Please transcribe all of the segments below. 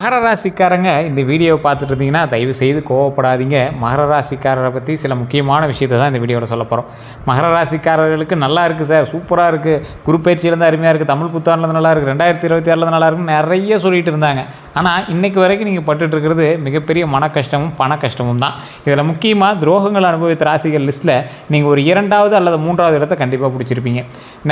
மகர ராசிக்காரங்க இந்த வீடியோவை பார்த்துட்டு இருந்தீங்கன்னா தயவு செய்து கோவப்படாதீங்க. மகர ராசிக்காரரை பற்றி சில முக்கியமான விஷயத்தை தான் இந்த வீடியோவில் சொல்ல போகிறோம். மகர ராசிக்காரர்களுக்கு நல்லா இருக்குது சார், சூப்பராக இருக்குது, குரு பயிற்சியிலேருந்து அருமையாக இருக்குது, தமிழ் புத்தாண்டுலேருந்து நல்லா இருக்குது, 2026 நல்லா இருக்குன்னு நிறைய சொல்லிட்டு இருந்தாங்க. ஆனால் இன்றைக்கு வரைக்கும் நீங்கள் பட்டுட்டு இருக்கிறது மிகப்பெரிய மன கஷ்டமும் பண கஷ்டமும் தான். இதில் முக்கியமாக துரோகங்கள் அனுபவித்த ராசிகள் லிஸ்ட்டில் நீங்கள் ஒரு 2வது அல்லது 3வது இடத்தை கண்டிப்பாக பிடிச்சிருப்பீங்க.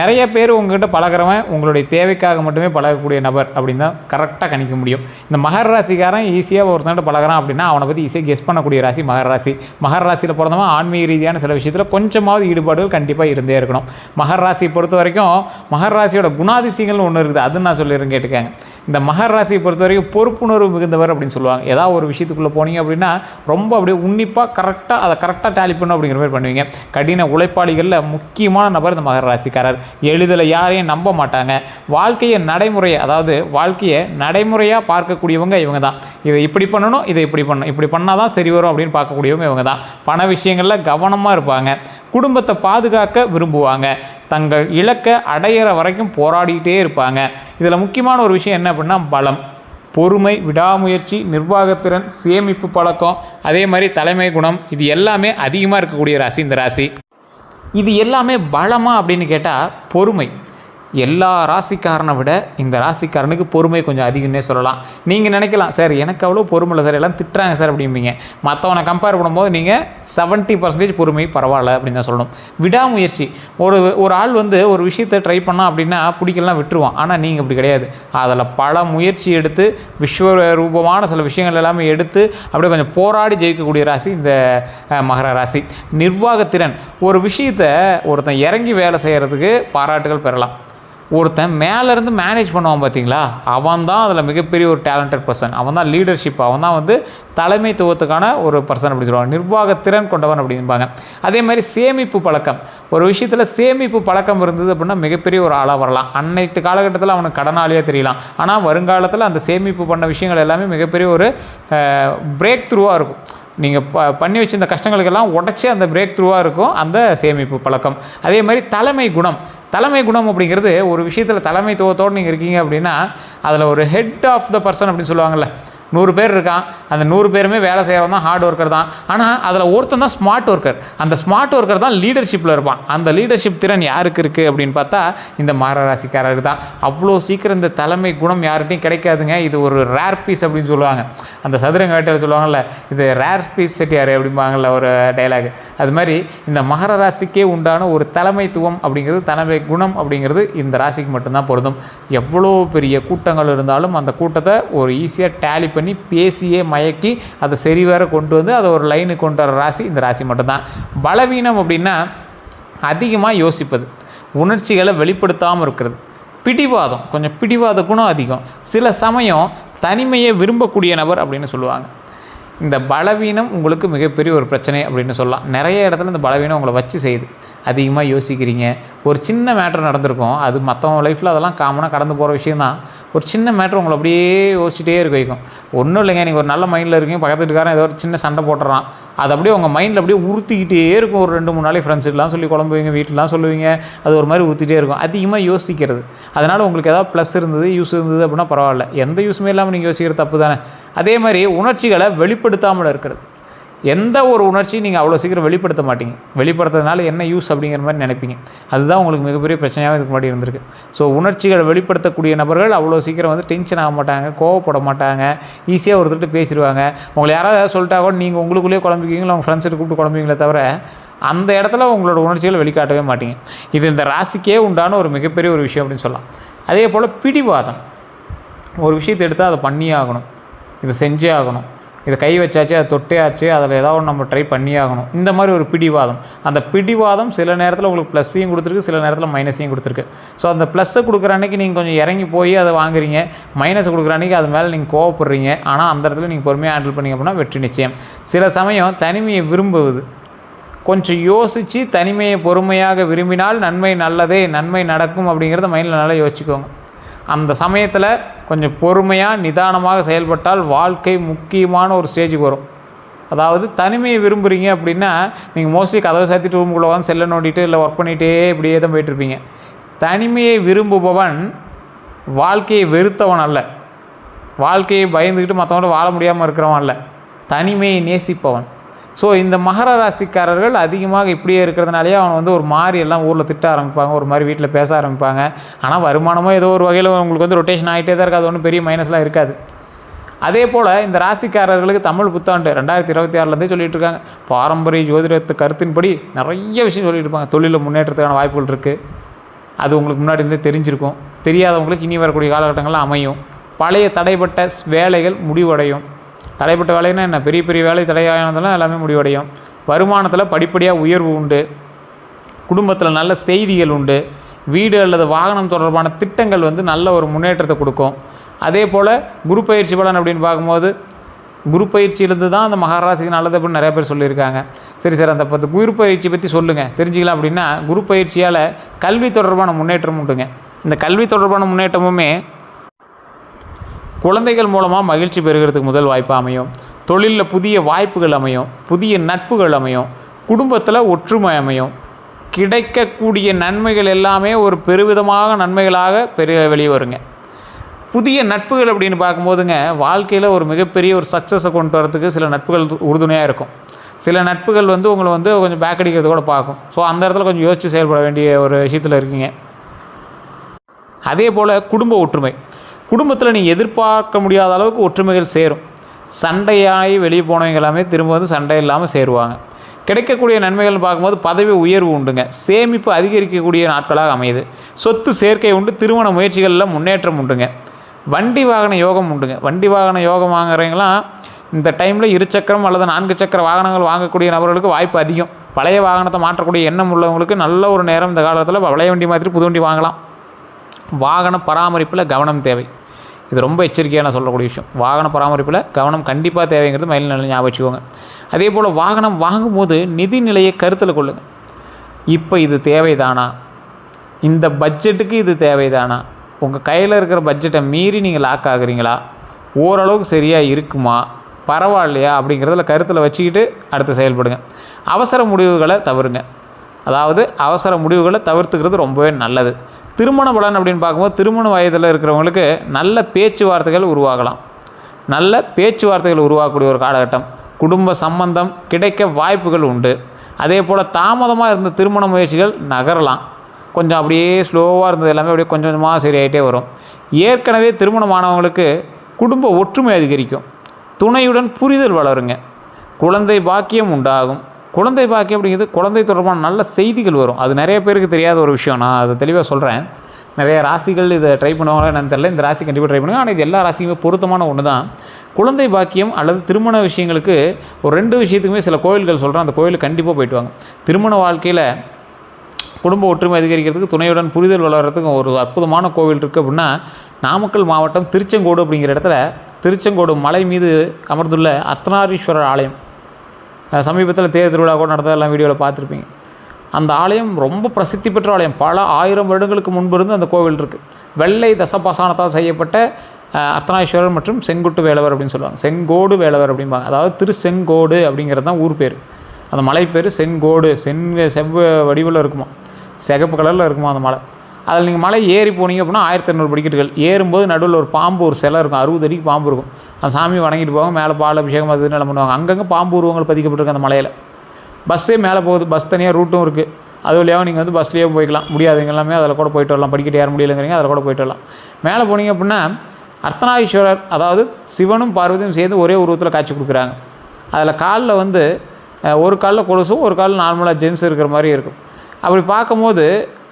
நிறைய பேர் உங்கள்கிட்ட பழகிறவன் உங்களுடைய தேவைக்காக மட்டுமே பழகக்கூடிய நபர் அப்படின்னு தான் கரெக்டாக கணிக்க முடியும். இந்த மகர ராசிக்காரன் ஈஸியாக ஒருத்தன்ட்டு பழகிறான் அப்படின்னா அவனை பற்றி ஈஸியாக கெஸ் பண்ணக்கூடிய ராசி மகர ராசி. மகர ராசியில் பிறந்தவன் ஆன்மீக ரீதியான சில விஷயத்தில் கொஞ்சமாவது ஈடுபாடுகள் கண்டிப்பாக இருந்தே இருக்கணும். மகர ராசியை பொறுத்த வரைக்கும் மகர ராசியோட குணாதிசயங்கள்னு ஒன்று இருக்குது, அது நான் சொல்லிடுறேன் கேட்டுக்காங்க. இந்த மகர ராசியை பொறுத்த வரைக்கும் பொறுப்புணர்வு மிகுந்தவர் அப்படின்னு சொல்லுவாங்க. ஏதாவது ஒரு விஷயத்துக்குள்ளே போனீங்க அப்படின்னா ரொம்ப அப்படியே உன்னிப்பாக கரெக்டாக டேலி பண்ணும் அப்படிங்கிற மாதிரி பண்ணுவீங்க. கடின உழைப்பாளிகளில் முக்கியமான நபர் இந்த மகர ராசிக்காரர். எளிதில் யாரையும் நம்ப மாட்டாங்க. வாழ்க்கையை நடைமுறையாக பார்க்கக்கூடியவங்க இவங்க தான். இதை இப்படி பண்ணணும், இதை இப்படி பண்ணணும், இப்படி பண்ணால் தான் சரி வரும் அப்படின்னு பார்க்கக்கூடியவங்க இவங்க தான். பண விஷயங்களில் கவனமாக இருப்பாங்க. குடும்பத்தை பாதுகாக்க விரும்புவாங்க. தங்கள் இலக்கை அடையிற வரைக்கும் போராடிக்கிட்டே இருப்பாங்க. இதில் முக்கியமான ஒரு விஷயம் என்ன அப்படின்னா பலம், பொறுமை, விடாமுயற்சி, நிர்வாகத்திறன், சேமிப்பு பழக்கம், அதே மாதிரி தலைமை குணம், இது எல்லாமே அதிகமாக இருக்கக்கூடிய ராசி இந்த ராசி. இது எல்லாமே பலமா அப்படின்னு கேட்டால் பொறுமை. எல்லா ராசிக்காரனை விட இந்த ராசிக்காரனுக்கு பொறுமை கொஞ்சம் அதிகம்னே சொல்லலாம். நீங்கள் நினைக்கலாம், சார் எனக்கு அவ்வளோ பொறுமை இல்லை சார், எல்லாம் திட்டுறாங்க சார் அப்படிம்பீங்க. மற்றவனை கம்பேர் பண்ணும்போது நீங்கள் 70% பொறுமை பரவாயில்ல அப்படின்னு தான் சொல்லணும். விடாமுயற்சி. ஒரு ஆள் ஒரு விஷயத்தை ட்ரை பண்ணால் அப்படின்னா பிடிக்கலாம் விட்டுருவான். ஆனால் நீங்கள் அப்படி கிடையாது. அதில் பல முயற்சி எடுத்து விஸ்வரூபமான சில விஷயங்கள் எல்லாமே எடுத்து அப்படியே கொஞ்சம் போராடி ஜெயிக்கக்கூடிய ராசி இந்த மகர ராசி. நிர்வாகத்திறன். ஒரு விஷயத்தை ஒருத்தன் இறங்கி வேலை செய்கிறதுக்கு பாராட்டுகள் பெறலாம். ஒருத்தன் மேலேருந்து மேனேஜ் பண்ணுவான் பார்த்தீங்களா, அவன் தான் அதில் மிகப்பெரிய ஒரு டேலண்டட் பர்சன். அவன் தான் லீடர்ஷிப், அவன் தான் தலைமைத்துவத்துக்கான ஒரு பர்சன் அப்படி சொல்லுவாங்க. நிர்வாகத்திறன் கொண்டவன் அப்படின்பாங்க. அதே மாதிரி சேமிப்பு பழக்கம். ஒரு விஷயத்தில் சேமிப்பு பழக்கம் இருந்தது அப்படின்னா மிகப்பெரிய ஒரு ஆளாக வரலாம். அன்னைத்து காலகட்டத்தில் அவனுக்கு கடனாளியாக தெரியலாம். ஆனால் வருங்காலத்தில் அந்த சேமிப்பு பண்ண விஷயங்கள் எல்லாமே மிகப்பெரிய ஒரு பிரேக் த்ரூவாக இருக்கும். நீங்கள் பண்ணி வச்சிருந்த கஷ்டங்களுக்கெல்லாம் உடச்சி அந்த பிரேக் த்ரூவாக இருக்கும் அந்த சேமிப்பு பழக்கம். அதே மாதிரி தலைமை குணம் அப்படிங்கிறது ஒரு விஷயத்தில் தலைமைத்துவத்தோடு நீங்கள் இருக்கீங்க அப்படின்னா அதில் ஒரு ஹெட் ஆஃப் த பர்சன் அப்படின்னு சொல்லுவாங்கள்ல. 100 பேர் இருக்கான், அந்த 100 பேருமே வேலை செய்கிறவன் தான் ஹார்ட் ஒர்க்கர் தான். ஆனால் அதில் ஒருத்தன் தான் ஸ்மார்ட் ஒர்க்கர். அந்த ஸ்மார்ட் ஒர்க்கர் தான் லீடர்ஷிப்பில் இருப்பான். அந்த லீடர்ஷிப் திறன் யாருக்கு இருக்குது அப்படின்னு பார்த்தா இந்த மகர ராசிக்காரருக்கு தான். அவ்வளோ சீக்கிரம் இந்த தலைமை குணம் யார்கிட்டையும் கிடைக்காதுங்க. இது ஒரு ரேர் பீஸ் அப்படின்னு சொல்லுவாங்க. அந்த சதுரங்க வேட்டையில் சொல்லுவாங்கள்ல, இது ரேர் பீஸ் செட்டியார் அப்படிம்பாங்கள்ல ஒரு டைலாக். அது மாதிரி இந்த மகர ராசிக்கே உண்டான ஒரு தலைமைத்துவம் அப்படிங்கிறது, தலைமை குணம் அப்படிங்கிறது இந்த ராசிக்கு மட்டும்தான் பொருந்தும். எவ்வளோ பெரிய கூட்டங்கள் இருந்தாலும் அந்த கூட்டத்தை ஒரு ஈஸியாக டேலி பண்ணி பேசியே மயக்கி அதை சரி வேற கொண்டு வந்து அதை ஒரு லைனுக்கு கொண்டு வர ராசி இந்த ராசி மட்டும்தான். பலவீனம் அப்படின்னா அதிகமாக யோசிப்பது, உணர்ச்சிகளை வெளிப்படுத்தாமல் இருக்கிறது, பிடிவாத குணம் அதிகம், சில சமயம் தனிமையை விரும்பக்கூடிய நபர் அப்படின்னு சொல்லுவாங்க. இந்த பலவீனம் உங்களுக்கு மிகப்பெரிய ஒரு பிரச்சனை அப்படின்னு சொல்லலாம். நிறைய இடத்துல இந்த பலவீனம் உங்களை வச்சு செய்யுது. அதிகமாக யோசிக்கிறீங்க. ஒரு சின்ன மேட்ரு நடந்திருக்கும், அது மற்றவங்க லைஃப்பில் அதெல்லாம் காமனாக கடந்து போகிற விஷயந்தான். ஒரு சின்ன மேட்ரு உங்களை அப்படியே யோசிச்சுட்டே இருக்க வைக்கும். ஒன்றும் இல்லைங்க, நீங்கள் ஒரு நல்ல மைண்டில் இருக்கீங்க, பக்கத்து வீட்டுக்காரன் ஏதோ ஒரு சின்ன சண்டை போட்டுறான், அது அப்படியே உங்கள் மைண்டில் அப்படியே உறுத்திக்கிட்டே இருக்கும். ஒரு 2-3 நாளைக்கு ஃப்ரெண்ட்ஸுக்கெலாம் சொல்லி குழம்புவீங்க, வீட்டிலாம் சொல்லுவீங்க, அது ஒரு மாதிரி உறுத்திட்டே இருக்கும். அதிகமாக யோசிக்கிறது. அதனால் உங்களுக்கு ஏதாவது ப்ளஸ் இருந்தது, யூஸ் இருந்தது அப்படின்னா பரவாயில்ல. எந்த யூஸுமே இல்லாமல் நீங்கள் யோசிக்கிறது தப்பு தானே. அதே மாதிரி உணர்ச்சிகளை வெளிப்படுத்தாமல் இருக்கிறது. எந்த ஒரு உணர்ச்சியும் நீங்கள் அவ்வளோ சீக்கிரம் வெளிப்படுத்த மாட்டீங்க. வெளிப்படுத்துறதுனால என்ன யூஸ் அப்படிங்கிற மாதிரி நினைப்பீங்க. அதுதான் உங்களுக்கு மிகப்பெரிய பிரச்சனையாக இதுக்கு முன்னாடி இருந்திருக்கு. ஸோ உணர்ச்சிகளை வெளிப்படுத்தக்கூடிய நபர்கள் அவ்வளோ சீக்கிரம் டென்ஷன் ஆக மாட்டாங்க, கோவப்பட மாட்டாங்க, ஈஸியாக ஒருத்தர்கிட்ட பேசிடுவாங்க. உங்களை யாராவது சொல்லிட்டா கூட நீங்கள் உங்களுக்குள்ளேயே குழம்பிக்கிங்களோ, உங்கள் ஃப்ரெண்ட்ஸுக்கு கூப்பிட்டு குழம்புவீங்களே தவிர அந்த இடத்துல உங்களோட உணர்ச்சிகளை வெளிக்காட்டவே மாட்டீங்க. இது இந்த ராசிக்கே உண்டான ஒரு மிகப்பெரிய ஒரு விஷயம் அப்படின்னு சொல்லலாம். அதே போல் பிடிவாதம். ஒரு விஷயத்தை எடுத்தால் அதை பண்ணியே ஆகணும், இதை செஞ்சே ஆகணும், இதை கை வச்சாச்சு, அதை தொட்டே ஆச்சு, அதில் ஏதாவது நம்ம ட்ரை பண்ணியே ஆகணும், இந்த மாதிரி ஒரு பிடிவாதம். அந்த பிடிவாதம் சில நேரத்தில் உங்களுக்கு ப்ளஸ்ஸையும் கொடுத்துருக்கு, சில நேரத்தில் மைனஸையும் கொடுத்துருக்கு. ஸோ அந்த ப்ளஸ்ஸை கொடுக்குற அன்றைக்கி நீங்கள் கொஞ்சம் இறங்கி போய் அதை வாங்குறீங்க, மைனஸை கொடுக்குற அன்றைக்கி அது மேலே நீங்கள் கோவப்படுறீங்க. ஆனால் அந்த இடத்துல நீங்கள் பொறுமையாக ஹேண்டில் பண்ணிங்க அப்படின்னா வெற்றி நிச்சயம். சில சமயம் தனிமையை விரும்புவது, கொஞ்சம் யோசித்து தனிமையை பொறுமையாக விரும்பினால் நன்மை நடக்கும் அப்படிங்கிறத மைண்டில் நல்லா யோசிச்சுக்கோங்க. அந்த சமயத்தில் கொஞ்சம் பொறுமையாக நிதானமாக செயல்பட்டால் வாழ்க்கை முக்கியமான ஒரு ஸ்டேஜுக்கு வரும். அதாவது தனிமையை விரும்புகிறீங்க அப்படின்னா நீங்கள் மோஸ்ட்லி கதவை சாத்திட்டு ரூமுக்குள்ளே வந்து செல்லை நோண்டிட்டு இல்லை ஒர்க் பண்ணிகிட்டே இப்படியே தான் போயிட்டுருப்பீங்க. தனிமையை விரும்புபவன் வாழ்க்கையை வெறுத்தவன் அல்ல, வாழ்க்கையை பயந்துக்கிட்டு மற்றவங்கள வாழ முடியாமல் இருக்கிறவன் இல்லை, தனிமையை நேசிப்பவன். ஸோ இந்த மகர ராசிக்காரர்கள் அதிகமாக இப்படியே இருக்கிறதுனாலேயே அவன் வந்து ஒரு மாதிரி எல்லாம் ஊரில் திட்ட ஆரம்பிப்பாங்க, ஒரு மாதிரி வீட்டில் பேச ஆரம்பிப்பாங்க. ஆனால் வருமானமோ ஏதோ ஒரு வகையில் உங்களுக்கு வந்து ரொட்டேஷன் ஆகிட்டே தான் இருக்காது, ஒன்றும் பெரிய மைனஸ்லாம் இருக்காது. அதே போல் இந்த ராசிக்காரர்களுக்கு தமிழ் புத்தாண்டு 2026லேருந்தே சொல்லிகிட்டு இருக்காங்க. பாரம்பரிய ஜோதிடத்து கருத்தின்படி நிறைய விஷயம் சொல்லிட்டு இருப்பாங்க. தொழிலில் முன்னேற்றத்துக்கான வாய்ப்புகள் இருக்குது, அது உங்களுக்கு முன்னாடி இருந்தே தெரிஞ்சிருக்கும். தெரியாதவங்களுக்கு இனி வரக்கூடிய காலகட்டங்களில் அமையும். பழைய தடைப்பட்ட வேலைகள் முடிவடையும். தடைப்பட்ட வேலைன்னா என்ன, பெரிய பெரிய வேலை தடையானதெல்லாம் எல்லாமே முடிவடையும். வருமானத்தில் படிப்படியாக உயர்வு உண்டு. குடும்பத்தில் நல்ல செய்திகள் உண்டு. வீடு அல்லது வாகனம் தொடர்பான திட்டங்கள் வந்து நல்ல ஒரு முன்னேற்றத்தை கொடுக்கும். அதே போல் குரு பயிற்சி பலன் அப்படின்னு பார்க்கும்போது குரு பயிற்சியிலேருந்து தான் அந்த மகராசிக்கு நல்லது அப்படின்னு நிறைய பேர் சொல்லியிருக்காங்க. சரி சார், அந்த குரு பயிற்சி பற்றி சொல்லுங்கள் தெரிஞ்சிக்கலாம் அப்படின்னா, குரு பயிற்சியால் கல்வி தொடர்பான முன்னேற்றம் உண்டுங்க. இந்த கல்வி தொடர்பான முன்னேற்றமுமே குழந்தைகள் மூலமாக மகிழ்ச்சி பெறுகிறதுக்கு முதல் வாய்ப்பாக அமையும். தொழிலில் புதிய வாய்ப்புகள் அமையும், புதிய நட்புகள் அமையும், குடும்பத்தில் ஒற்றுமை அமையும். கிடைக்கக்கூடிய நன்மைகள் எல்லாமே ஒரு பெருவிதமாக நன்மைகளாக வெளியே வருங்க. புதிய நட்புகள் அப்படின்னு பார்க்கும்போதுங்க, வாழ்க்கையில் ஒரு மிகப்பெரிய ஒரு சக்ஸஸை கொண்டு வரதுக்கு சில நட்புகள் உறுதுணையாக இருக்கும். சில நட்புகள் வந்து உங்களை வந்து கொஞ்சம் பேக் அடிக்கிறது கூட பார்க்கும். ஸோ அந்த இடத்துல கொஞ்சம் யோசித்து செயல்பட வேண்டிய ஒரு விஷயத்தில் இருக்கீங்க. அதே போல் குடும்ப ஒற்றுமை, குடும்பத்தில் நீங்கள் எதிர்பார்க்க முடியாத அளவுக்கு ஒற்றுமைகள் சேரும். சண்டையாகி வெளியே போனவங்க எல்லாமே திரும்ப வந்து சண்டை இல்லாமல் சேருவாங்க. கிடைக்கக்கூடிய நன்மைகள்னு பார்க்கும்போது பதவி உயர்வு உண்டுங்க. சேமிப்பு அதிகரிக்கக்கூடிய நாட்களாக அமையுது. சொத்து சேர்க்கை உண்டு. திருமண முயற்சிகளில் முன்னேற்றம் உண்டுங்க. வண்டி வாகன யோகம் உண்டுங்க. வண்டி வாகன யோகம் வாங்குறவங்களாம் இந்த டைமில் 2 சக்கரம் அல்லது 4 சக்கர வாகனங்கள் வாங்கக்கூடிய நபர்களுக்கு வாய்ப்பு அதிகம். பழைய வாகனத்தை மாற்றக்கூடிய எண்ணம் உள்ளவங்களுக்கு நல்ல ஒரு நேரம் இந்த காலத்தில் பழைய வண்டி மாதிரி புது வண்டி வாங்கலாம். வாகன பராமரிப்பில் கவனம் தேவை. இது ரொம்ப எச்சரிக்கையாக நான் சொல்லக்கூடிய விஷயம். வாகன பராமரிப்பில் கவனம் கண்டிப்பாக தேவைங்கிறது மயில் நல்ல ஞாபகம் வச்சுக்கோங்க. அதே போல் வாகனம் வாங்கும்போது நிதி நிலையை கருத்தில் கொள்ளுங்கள். இப்போ இது தேவைதானா, இந்த பட்ஜெட்டுக்கு இது தேவைதானா, உங்கள் கையில் இருக்கிற பட்ஜெட்டை மீறி நீங்கள் லாக் ஆகுறீங்களா, ஓரளவுக்கு சரியாக இருக்குமா, பரவாயில்லையா அப்படிங்கிறதுல கருத்தில் வச்சுக்கிட்டு அடுத்து செயல்படுங்க. அவசர முடிவுகளை தவிருங்க. அதாவது அவசர முடிவுகளை தவிர்த்துக்கிறது ரொம்பவே நல்லது. திருமண பலன் அப்படின்னு பார்க்கும்போது திருமண வயதில் இருக்கிறவங்களுக்கு நல்ல பேச்சுவார்த்தைகள் உருவாகலாம். நல்ல பேச்சுவார்த்தைகள் உருவாகக்கூடிய ஒரு காலகட்டம். குடும்ப சம்பந்தம் கிடைக்க வாய்ப்புகள் உண்டு. அதே போல் தாமதமாக இருந்த திருமண முயற்சிகள் நகரலாம். கொஞ்சம் அப்படியே ஸ்லோவாக இருந்தது எல்லாமே அப்படியே கொஞ்சம் கொஞ்சமாக சரியாயிட்டே வரும். ஏற்கனவே திருமணமானவங்களுக்கு குடும்ப ஒற்றுமை அதிகரிக்கும். துணையுடன் புரிதல் வளருங்க. குழந்தை பாக்கியம் உண்டாகும். குழந்தை பாக்கியம் அப்படிங்கிறது குழந்தை தொடர்பான நல்ல செய்திகள் வரும். அது நிறைய பேருக்கு தெரியாத ஒரு விஷயம். நான் அதை தெளிவாக சொல்கிறேன். நிறைய ராசிகள் இதை ட்ரை பண்ணுவாங்களா என்னன்னு தெரியல. இந்த ராசி கண்டிப்பாக ட்ரை பண்ணுங்க. ஆனால் இது எல்லா ராசிக்குமே பொருத்தமான ஒன்று தான். குழந்தை பாக்கியம் அல்லது திருமண விஷயங்களுக்கு ஒரு 2 விஷயத்துக்குமே சில கோயில்கள் சொல்கிறேன். அந்த கோயிலுக்கு கண்டிப்பாக போய்ட்டு வாங்க. திருமண வாழ்க்கையில் குடும்ப ஒற்றுமை அதிகரிக்கிறதுக்கு, துணையுடன் புரிதல் வளர்கிறதுக்கு ஒரு அற்புதமான கோவில் இருக்குது அப்படின்னா, நாமக்கல் மாவட்டம் திருச்செங்கோடு அப்படிங்கிற இடத்துல திருச்செங்கோடு மலை மீது அமர்ந்துள்ள அர்த்தநாரீஸ்வரர் ஆலயம். சமீபத்தில் தேர் திருவிழா கூட நடந்ததெல்லாம் வீடியோவில் பார்த்துருப்பீங்க. அந்த ஆலயம் ரொம்ப பிரசித்தி பெற்ற ஆலயம். பல 1000 வருடங்களுக்கு முன்பு இருந்து அந்த கோவில் இருக்குது. வெள்ளை தசபாசானத்தால் செய்யப்பட்ட அர்த்தநாரீஸ்வரர் மற்றும் செங்குட்டு வேலவர் அப்படின்னு சொல்லுவாங்க. செங்கோடு வேலவர் அப்படிம்பாங்க. அதாவது திருச்செங்கோடு அப்படிங்கிறது தான் ஊர் பேர். அந்த மலை பேர் செங்கோடு. செவ்வ வடிவில் இருக்குமா, சிகப்பு கலரில் இருக்குமா அந்த மலை. அதில் நீங்கள் மலை ஏறி போனீங்க அப்படின்னா 1200 படிக்கட்டுகள். ஏறும்போது நடுவில் ஒரு பாம்பு, ஒரு சிலை இருக்கும். 60 அடிக்கு பாம்பு இருக்கும். அந்த சாமியை வணங்கிட்டு போவாங்க. மேலே பால் அபிஷேகம் அது எல்லாம் பண்ணுவாங்க. அங்கங்கே பாம்பு உருவங்கள் பதிக்கப்பட்டிருக்கு அந்த மலையில். பஸ்ஸே மேலே போகுது. பஸ் தனியாக ரூட்டும் இருக்குது. அது வழியாக நீங்கள் வந்து பஸ்லேயே போய்க்கலாம். முடியாதுங்க எல்லாமே அதில் கூட போய்ட்டு வரலாம். படிக்கட்டு ஏற முடியலைங்கிறீங்க, அதில் கூட போய்ட்டு வரலாம். மேலே போனீங்க அப்படின்னா அர்த்தநாரீஸ்வரர், அதாவது சிவனும் பார்வதியும் சேர்ந்து ஒரே உருவத்தில் காட்சி கொடுக்குறாங்க. அதில் காலில் வந்து ஒரு காலில் கொலுசும் ஒரு காலில் நார்மலாக ஜென்ஸ் இருக்கிற மாதிரி இருக்கும். அப்படி பார்க்கும்போது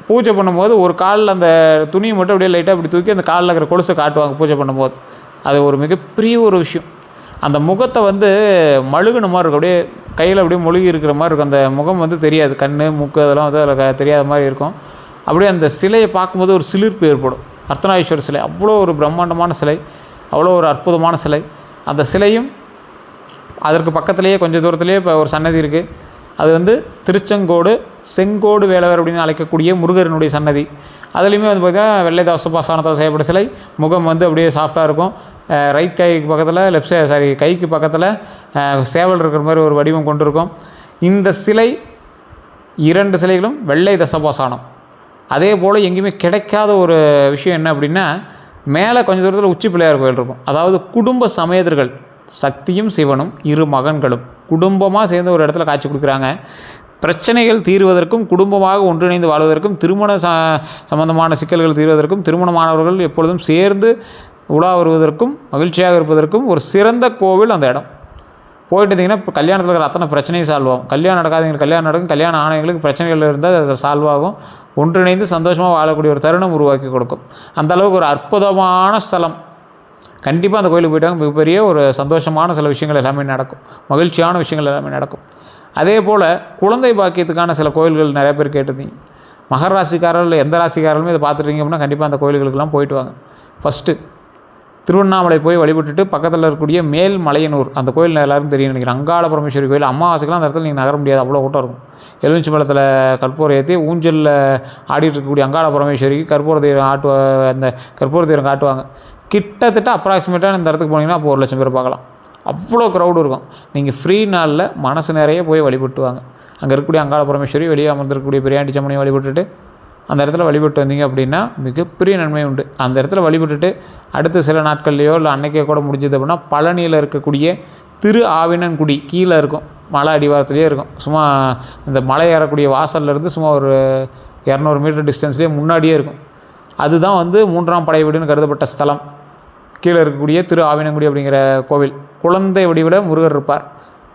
பூஜை பண்ணும்போது ஒரு காலில் அந்த துணியை மட்டும் அப்படியே லைட்டாக அப்படி தூக்கி அந்த காலில் இருக்கிற கொலுசை காட்டுவாங்க பூஜை பண்ணும்போது. அது ஒரு மிகப்பெரிய ஒரு விஷயம். அந்த முகத்தை வந்து மழுகுன மாதிரி இருக்கும். அப்படியே கையில் அப்படியே மொழுகி இருக்கிற மாதிரி இருக்கும். அந்த முகம் வந்து தெரியாது. கண், மூக்கு அதெல்லாம் வந்து அதில் தெரியாத மாதிரி இருக்கும். அப்படியே அந்த சிலையை பார்க்கும்போது ஒரு சிலிர்ப்பு ஏற்படும். அர்த்தநாரீஸ்வரர் சிலை அவ்வளோ ஒரு பிரம்மாண்டமான சிலை, அவ்வளோ ஒரு அற்புதமான சிலை. அந்த சிலையும் அதற்கு பக்கத்துலேயே கொஞ்சம் தூரத்துலேயே இப்போ ஒரு சன்னதி இருக்குது. அது வந்து திருச்செங்கோடு செங்கோடு வேலவர் அப்படின்னு அழைக்கக்கூடிய முருகரனுடைய சன்னதி. அதுலேயுமே வந்து பார்த்திங்கன்னா வெள்ளை தசபாசானத்தால் செய்யப்பட்ட சிலை. முகம் வந்து அப்படியே சாஃப்டாக இருக்கும். ரைட் கைக்கு பக்கத்தில் கைக்கு பக்கத்தில் சேவல் இருக்கிற மாதிரி ஒரு வடிவம் கொண்டிருக்கும். இந்த சிலை 2 சிலைகளும் வெள்ளை தசபாசானம். அதே போல் எங்கேயுமே கிடைக்காத ஒரு விஷயம் என்ன அப்படின்னா, மேலே கொஞ்சம் தூரத்தில் உச்சி பிள்ளையார் கோயில் இருக்கும். அதாவது குடும்ப சமேதர்கள், சக்தியும் சிவனும் 2 மகன்களும் குடும்பமாக சேர்ந்து ஒரு இடத்துல காட்சி கொடுக்குறாங்க. பிரச்சனைகள் தீர்வதற்கும், குடும்பமாக ஒன்றிணைந்து வாழ்வதற்கும், திருமண சம்பந்தமான சிக்கல்கள் தீர்வதற்கும், திருமணமானவர்கள் எப்பொழுதும் சேர்ந்து உலா வருவதற்கும், மகிழ்ச்சியாக இருப்பதற்கும் ஒரு சிறந்த கோவில் அந்த இடம். போயிட்டு இருந்தீங்கன்னா இப்போ கல்யாணத்தில் இருக்கிற அத்தனை பிரச்சனையும் சால்வ் ஆகும். கல்யாணம் நடக்காதவங்களுக்கு கல்யாணம் நடக்கும், கல்யாணம் ஆனவங்களுக்கு பிரச்சனைகள் இருந்தால் அது சால்வ் ஆகும். ஒன்றிணைந்து சந்தோஷமாக வாழக்கூடிய ஒரு தருணம் உருவாக்கி கொடுக்கும். அந்தளவுக்கு ஒரு அற்புதமான ஸ்தலம். கண்டிப்பாக அந்த கோயிலுக்கு போயிட்டாங்க மிகப்பெரிய ஒரு சந்தோஷமான சில விஷயங்கள் எல்லாமே நடக்கும், மகிழ்ச்சியான விஷயங்கள் எல்லாமே நடக்கும். அதே போல் குழந்தை பாக்கியத்துக்கான சில கோயில்கள் நிறைய பேர் கேட்டிருந்தீங்க. மகர ராசிக்காரர்கள் எந்த ராசிக்காரர்களுமே இதை பார்த்துட்டீங்க அப்படின்னா கண்டிப்பாக அந்த கோயில்களுக்கெல்லாம் போயிட்டு வாங்க. ஃபஸ்ட்டு திருவண்ணாமலை போய் வழிபட்டுட்டு பக்கத்தில் இருக்கக்கூடிய மேல்மலையனூர் அந்த கோயில் எல்லாருக்கும் தெரியும் நினைக்கிறேன். அங்காள பரமேஸ்வரி கோயில். அமாவாசைக்கெல்லாம் அந்த இடத்துல நீங்கள் நகர முடியாது, அவ்வளோ கூட்டம் இருக்கும். எலுமிச்சி பழத்தில் கற்பூரம் ஏற்றி ஊஞ்சலில் ஆடிட்டு இருக்கக்கூடிய அங்காள பரமேஸ்வரிக்கு கற்பூர தீரம் அந்த கற்பூர தீரம் காட்டுவாங்க. கிட்டத்தட்ட அப்ராக்சிமேட்டாக இந்த இடத்துக்கு போனீங்கன்னா அப்போ 1,00,000 பேர் பார்க்கலாம். அவ்வளோ க்ரௌடு இருக்கும். நீங்கள் ஃப்ரீ நாளில் மனசு நிறைய போய் வழிபட்டுவாங்க. அங்கே இருக்கக்கூடிய அங்காள பரமேஸ்வரி, வெளியே அமர்ந்திருக்கக்கூடிய பிரியாண்டி சம்மனையும் வழிபட்டுட்டு அந்த இடத்துல வழிபட்டு வந்தீங்க அப்படின்னா மிகப்பெரிய நன்மை உண்டு. அந்த இடத்துல வழிபட்டுட்டு அடுத்த சில நாட்கள்லையோ இல்லை அன்னைக்கே கூட முடிஞ்சது அப்படின்னா பழனியில் இருக்கக்கூடிய திரு ஆவினன்குடி கீழே இருக்கும், மலை அடிவாரத்துலேயே இருக்கும். சும்மா இந்த மலை ஏறக்கூடிய வாசல்லேருந்து சும்மா ஒரு 200 மீட்டர் டிஸ்டன்ஸ்லேயே முன்னாடியே இருக்கும். அதுதான் வந்து 3ஆம் படை வீடுன்னு கருதப்பட்ட ஸ்தலம். கீழே இருக்கக்கூடிய திரு ஆவினன்குடி அப்படிங்கிற கோவில். குழந்தை வடிவில் முருகர் இருப்பார்.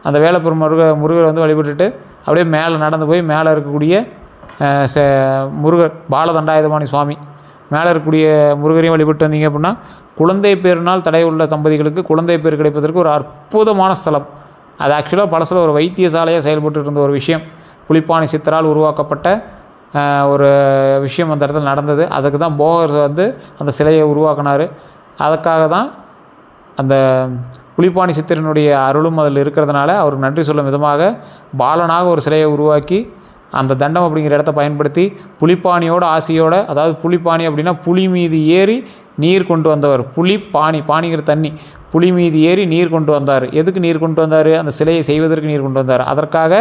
அந்த வேலப்பெரும் முருகர் வந்து வழிபட்டுட்டு அப்படியே மேலே நடந்து போய் மேலே இருக்கக்கூடிய முருகர் பாலதண்டாயுதபாணி சுவாமி மேலே இருக்கக்கூடிய முருகரையும் வழிபட்டு வந்தீங்க அப்படின்னா குழந்தை பேரினால் தடை உள்ள தம்பதிகளுக்கு குழந்தை பேர் கிடைப்பதற்கு ஒரு அற்புதமான ஸ்தலம். அது ஆக்சுவலாக பழசில் ஒரு வைத்தியசாலையாக செயல்பட்டு இருந்த ஒரு விஷயம். புலிப்பாணி சித்தரால் உருவாக்கப்பட்ட ஒரு விஷயம் அந்த இடத்துல நடந்தது. அதுக்கு தான் போகர் வந்து அந்த சிலையை உருவாக்கினார். அதுக்காக தான் அந்த புலிப்பாணி சித்தரினுடைய அருளும் அதில் இருக்கிறதுனால அவர் நன்றி சொல்லும் விதமாக பாலனாக ஒரு சிலையை உருவாக்கி அந்த தண்டம் அப்படிங்கிற இடத்த பயன்படுத்தி புலிப்பாணியோட ஆசையோட, அதாவது புலிப்பாணி அப்படின்னா புலி மீது ஏறி நீர் கொண்டு வந்தவர். பாணிங்கிற தண்ணி, புலி மீது ஏறி நீர் கொண்டு வந்தார். எதுக்கு நீர் கொண்டு வந்தார்? அந்த சிலையை செய்வதற்கு நீர் கொண்டு வந்தார். அதற்காக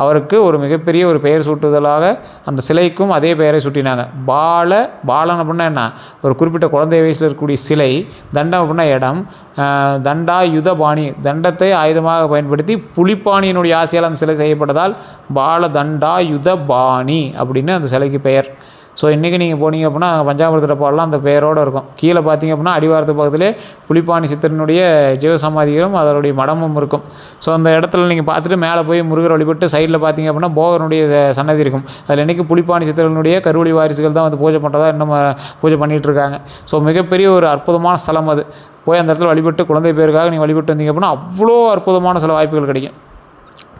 அவருக்கு ஒரு மிகப்பெரிய ஒரு பெயர் சூட்டுதலாக அந்த சிலைக்கும் அதே பெயரை சூட்டினாங்க. பாலன் அப்படின்னா என்ன? ஒரு குறிப்பிட்ட குழந்தை வயசில் இருக்கக்கூடிய சிலை. தண்டம் அப்படின்னா இடம். தண்டாயுதபாணி, தண்டத்தை ஆயுதமாக பயன்படுத்தி புலிப்பாணியினுடைய ஆசையால் அந்த சிலை செய்யப்பட்டதால் பால தண்டாயுதபாணி அப்படின்னு அந்த சிலைக்கு பெயர். ஸோ இன்றைக்கி நீங்கள் போனீங்க அப்படின்னா பஞ்சாமிர்தத்தில் பாடலாம் அந்த பெயரோடு இருக்கும். கீழே பார்த்தீங்க அப்படின்னா அடிவாரத்து பக்கத்திலே புலிப்பாணி சித்தரினுடைய ஜீவசமாதிகளும் அதனுடைய மடமும் இருக்கும். ஸோ அந்த இடத்துல நீங்கள் பார்த்துட்டு மேலே போய் முருகர் வழிபட்டு சைடில் பார்த்தீங்க அப்படின்னா போகருடைய சன்னதி இருக்கும். அதில் இன்றைக்கி புலிப்பாணி சித்தர்களுடைய கருவழி வாரிசுகள் தான் வந்து பூஜை பண்ணுறதா இன்னும் பூஜை பண்ணிகிட்ருக்காங்க. ஸோ மிகப்பெரிய ஒரு அற்புதமான ஸ்தலம் அது. போய் அந்த இடத்துல வழிபட்டு குழந்தை பேருக்காக நீங்கள் வழிபட்டு வந்தீங்க அப்படின்னா அவ்வளோ அற்புதமான சில வாய்ப்புகள் கிடைக்கும்.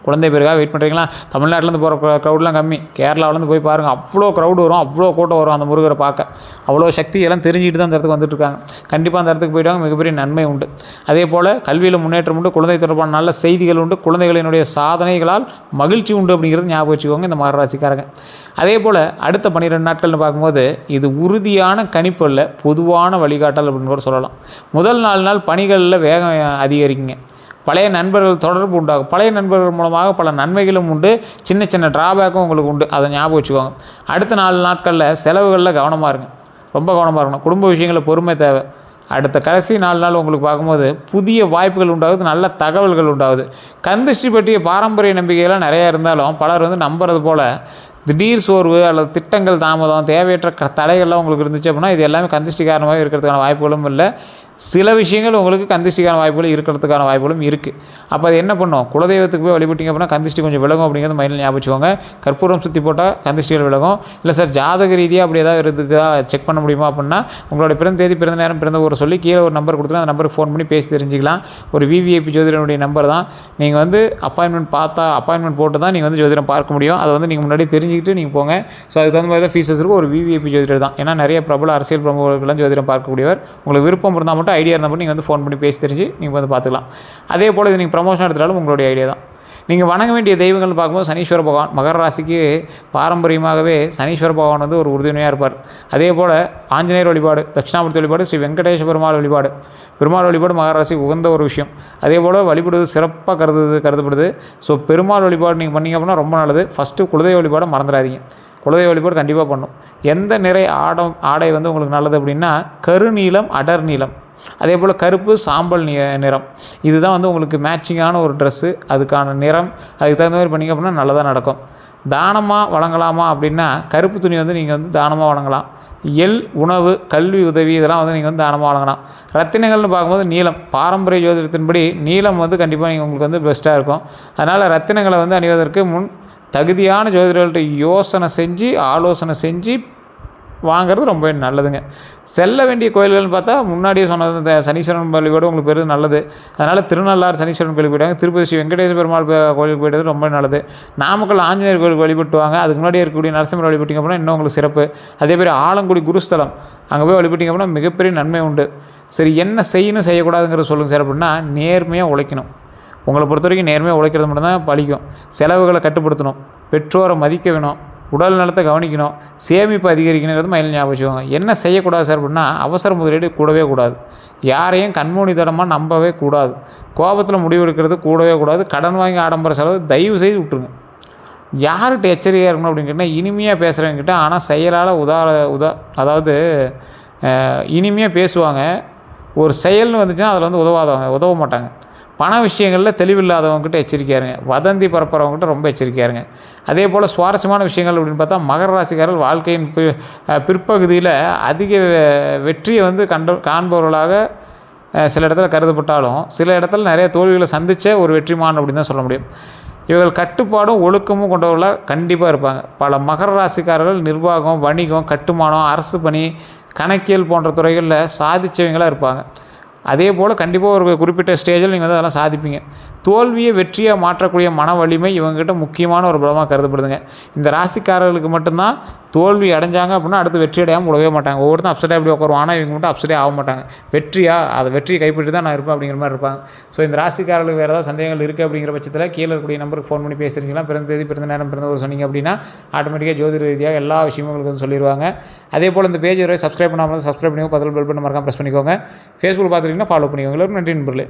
குழந்தை பேருக்காக வெயிட் பண்ணுறீங்களா? தமிழ்நாட்டிலேருந்து போகிற க்ரௌட்லாம் கம்மி. கேரளாவிலேருந்து போய் பாருங்கள், அவ்வளோ க்ரௌடு வரும், அவ்வளோ கூட்டம் வரும் அந்த முருகரை பார்க்க. அவ்வளோ சக்தி எல்லாம் தெரிஞ்சுக்கிட்டு தான் அந்த இடத்துக்கு வந்துட்டுருக்காங்க. கண்டிப்பாக அந்த இடத்துக்கு போய்ட்டாங்க, மிகப்பெரிய நன்மை உண்டு. அதே போல் கல்வியில் முன்னேற்றம் உண்டு, குழந்தை தொடர்பான நல்ல செய்திகள் உண்டு, குழந்தைகளினுடைய சாதனைகளால் மகிழ்ச்சி உண்டு அப்படிங்கிறது ஞாபகம் வச்சுக்கோங்க இந்த மகர ராசிக்காரங்க. அதே போல் அடுத்த 12 நாட்கள்னு பார்க்கும்போது இது உறுதியான கணிப்பு இல்லை, பொதுவான வழிகாட்டல் அப்படின்னு கூட சொல்லலாம். முதல் 4 நாள் பணிகளில் வேகம் அதிகரிக்குங்க. பழைய நண்பர்கள் தொடர்பு உண்டாகும். பழைய நண்பர்கள் மூலமாக பல நன்மைகளும் உண்டு, சின்ன சின்ன ட்ராபேக்கும் உங்களுக்கு உண்டு. அதை ஞாபகம் வச்சுக்கோங்க. அடுத்த 4 நாட்களில் செலவுகளில் கவனமாக இருங்க, ரொம்ப கவனமாக இருக்கணும். குடும்ப விஷயங்களில் பொறுமை தேவை. அடுத்த கடைசி 4 நாள் உங்களுக்கு பார்க்கும்போது புதிய வாய்ப்புகள் உண்டாகுது, நல்ல தகவல்கள் உண்டாகுது. கந்திஷ்டி பற்றிய பாரம்பரிய நம்பிக்கைகள்லாம் நிறையா இருந்தாலும் பலர் வந்து நம்புறது போல் திடீர் சோர்வு அல்லது திட்டங்கள் தாமதம், தேவையற்ற தடைகள்லாம் உங்களுக்கு இருந்துச்சு அப்படின்னா இது எல்லாமே கந்திஷ்டி காரணமாக இருக்கிறதுக்கான வாய்ப்புகளும் இல்லை. சில விஷயங்கள் உங்களுக்கு கந்திஷ்டிக்கான வாய்ப்புகள் இருக்கிறதுக்கான வாய்ப்புகளும் இருக்குது. அப்போ அது என்ன பண்ணும்? குலதெய்வத்துக்கு போய் வழிபட்டிங்க அப்படின்னா கந்திஷ்டி கொஞ்சம் விலகும் அப்படிங்கிறது மைண்டில் ஞாபகம் வச்சுக்கோங்க. கற்பூரம் சுற்றி போட்டால் கந்திஷ்டிகள் விலகும். இல்லை சார் ஜாதக ரீதியாக அப்படி ஏதாவது இருக்குதா செக் பண்ண முடியுமா அப்படின்னா உங்களுடைய பிறந்த தேதி, பிறந்த நேரம், பிறந்த ஊரை சொல்லி கீழே ஒரு நம்பர் கொடுத்துட்டு அந்த நம்பருக்கு ஃபோன் பண்ணி பேசி தெரிஞ்சுக்கலாம். ஒரு விவிஐபி ஜோதிடனுடைய நம்பர் தான். நீங்கள் வந்து அப்பாயின்மெண்ட் போட்டு தான் நீங்கள் வந்து ஜோதிடம் பார்க்க முடியும். அதை வந்து நீங்கள் முன்னாடி தெரிஞ்சுக்கிட்டு நீங்கள் போங்க. ஸோ அதுக்கு தகுந்த மாதிரி தான் ஃபீஸஸ் இருக்கும். ஒரு விவிஐபி ஜோதிடர் தான். ஏன்னா நிறைய பிரபல அரசியல் பிரமுகர்கள்லாம் ஜோதிடம் பார்க்கக்கூடியவர். உங்களுக்கு விருப்பம் இருந்தால் மட்டும் ஐடியா இருந்தால் மட்டும் நீங்கள் வந்து ஃபோன் பண்ணி பேசி தெரிஞ்சு நீங்கள் வந்து பார்த்துக்கலாம். அதே போல் இது நீங்கள் ப்ரமோஷன் எடுத்தாலும் உங்களுடைய ஐடியா தான். நீங்கள் வணங்க வேண்டிய தெய்வங்கள்னு பார்க்கும்போது சனீஸ்வர பகவான். மகர ராசிக்கு பாரம்பரியமாகவே சனீஸ்வர பகவான் வந்து ஒரு உறுதுணையாக இருப்பார். அதே போல் ஆஞ்சநேயர் வழிபாடு, தட்சிணாமூர்த்தி வழிபாடு, ஸ்ரீ வெங்கடேஷ பெருமாள் வழிபாடு. பெருமாள் வழிபாடு மகர ராசிக்கு உகந்த ஒரு விஷயம். அதே போல் வழிபடுவது சிறப்பாக கருதப்படுது. ஸோ பெருமாள் வழிபாடு நீங்கள் பண்ணிங்க அப்படின்னா ரொம்ப நல்லது. ஃபஸ்ட்டு குலதெய்வ வழிபாடு மறந்துடாதீங்க. குலதெய்வ வழிபாடு கண்டிப்பாக பண்ணணும். எந்த நிறை ஆடை வந்து உங்களுக்கு நல்லது அப்படின்னா கருநீலம், அடர் நீலம், அதே போல் கருப்பு, சாம்பல் நிறம், இதுதான் வந்து உங்களுக்கு மேட்சிங்கான ஒரு ட்ரெஸ்ஸு. அதுக்கான நிறம் அதுக்கு தகுந்த மாதிரி பண்ணிங்க அப்படின்னா நல்லதாக நடக்கும். தானமாக வழங்கலாமா அப்படின்னா கருப்பு துணி வந்து நீங்கள் வந்து தானமாக வழங்கலாம். உணவு, கல்வி உதவி இதெல்லாம் வந்து நீங்கள் வந்து தானமாக வழங்கலாம். ரத்தினங்கள்னு பார்க்கும்போது நீலம், பாரம்பரிய ஜோதிடத்தின்படி நீலம் வந்து கண்டிப்பாக நீங்கள் உங்களுக்கு வந்து பெஸ்ட்டாக இருக்கும். அதனால் ரத்தினங்களை வந்து அணிவதற்கு முன் தகுதியான ஜோதிடர்கள்ட்ட ஆலோசனை செஞ்சு வாங்கிறது ரொம்ப நல்லதுங்க. செல்ல வேண்டிய கோயில்கள்னு பார்த்தா முன்னாடியே சொன்னது இந்த சனீஸ்வரன் வழிபாடு உங்களுக்கு பெரிய நல்லது. அதனால் திருநள்ளாறு சனீஸ்வரன் கோயிலுக்கு போயிட்டாங்க. திருப்பதி ஸ்ரீ வெங்கடேச பெருமாள் கோயிலுக்கு போய்ட்டது ரொம்ப நல்லது. நாமக்கல் ஆஞ்சநேயர் கோயிலுக்கு வழிபட்டுவாங்க. அதுக்கு முன்னாடி இருக்கக்கூடிய நரசிம்மர் வழிபட்டிங்க அப்படின்னா இன்னும் உங்களுக்கு சிறப்பு. அதே மாதிரி ஆலங்குடி குருஸ்தலம் அங்கே போய் வழிபட்டிங்க அப்படின்னா மிகப்பெரிய நன்மை உண்டு. சரி, என்ன செய்யணும் செய்யக்கூடாதுங்கிறத சொல்லுங்கள் சார் அப்படின்னா நேர்மையாக உழைக்கணும். உங்களை பொறுத்த வரைக்கும் நேர்மையாக உழைக்கிறது மட்டும்தான் பலிக்கும். செலவுகளை கட்டுப்படுத்தணும், பெற்றோரை மதிக்க வேணும், உடல் நலத்தை கவனிக்கணும், சேமிப்பு அதிகரிக்கணுங்கிறது மைண்டில் ஞாபகம் வச்சுக்கோங்க. என்ன செய்யக்கூடாது சார் அப்படின்னா அவசர முதலீடு கூடவே கூடாது. யாரையும் கண்மூடித்தனமாக நம்பவே கூடாது. கோபத்தில் முடிவெடுக்கிறது கூடவே கூடாது. கடன் வாங்கி ஆடம்பர செலவு தயவு செய்து விட்டுருங்க. யார்கிட்ட எச்சரிக்கையாக இருக்கணும் அப்படின்னு கேட்டால் இனிமையாக பேசுகிறவங்கிட்ட, ஆனால் செயலால் அதாவது இனிமையாக பேசுவாங்க. ஒரு செயல்னு வந்துச்சுன்னா அதில் வந்து உதவ மாட்டாங்க. பண விஷயங்களில் தெளிவில்லாதவங்ககிட்ட எச்சரிக்கையாக இருங்க. வதந்தி பரப்புறவங்ககிட்ட ரொம்ப எச்சரிக்கையாக இருங்க. அதே போல் சுவாரஸ்யமான விஷயங்கள் அப்படின்னு பார்த்தா மகர ராசிக்காரர்கள் வாழ்க்கையின் பிற்பகுதியில் அதிக வெற்றியை வந்து காண்பவர்களாக சில இடத்துல கருதப்பட்டாலும் சில இடத்துல நிறைய தோல்விகளை சந்தித்த ஒரு வெற்றிமான் அப்படின்னு தான் சொல்ல முடியும். இவர்கள் கட்டுப்பாடும் ஒழுக்கமும் கொண்டவர்களாக கண்டிப்பாக இருப்பாங்க. பல மகர ராசிக்காரர்கள் நிர்வாகம், வணிகம், கட்டுமானம், அரசு பணி, கணக்கியல் போன்ற துறைகளில் சாதித்தவங்களாக இருப்பாங்க. அதே போல் கண்டிப்பாக ஒரு குறிப்பிட்ட ஸ்டேஜில் நீங்கள் வந்து அதெல்லாம் சாதிப்பீங்க. தோல்வியை வெற்றியாக மாற்றக்கூடிய மன வலிமை இவங்ககிட்ட முக்கியமான ஒரு பலமாக கருதப்படுதுங்க. இந்த ராசிக்காரர்களுக்கு மட்டும்தான் தோல்வி அடைஞ்சாங்க அப்படின்னா அடுத்து வெற்றி அடையாமல் விடவே மாட்டாங்க. ஒவ்வொருத்தரும் அப்செட்டாக எப்படி உட்காருவோம், ஆனால் இவங்க மட்டும் அப்செட்டே ஆக மாட்டாங்க. வெற்றியை கைப்பற்றி தான் நான் இருப்பேன் அப்படிங்கிற மாதிரி இருப்பாங்க. ஸோ இந்த ராசிக்காரர்களுக்கு வேறு ஏதாவது சந்தேகங்கள் இருக்குது அப்படிங்கிற பட்சத்தில் கீழே இருக்கக்கூடிய நம்பருக்கு ஃபோன் பண்ணி பேசுகிறீங்களா, பிறந்த தேதி, பிறந்த நேரம், பிறந்த ஒரு சொன்னீங்க அப்படின்னா ஆட்டோமேட்டிக்காக ஜோதிட ரீதியாக எல்லா விஷயமும் உங்களுக்கு வந்து சொல்லிடுவாங்க. அதே போல் இந்த பேஜ் வரை சப்ஸ்கிரைப் பண்ணாமல் சப்ஸ்கிரைப் பண்ணிக்கோங்க, பக்கத்தில் பெல் பட்டன் மறக்காம ப்ரெஸ் பண்ணிக்கோங்க. ஃபேஸ்புக் பார்த்துட்டிங்கன்னா ஃபாலோ பண்ணிக்கோங்க. எல்லாருக்கும் நன்றி நண்பர்களே.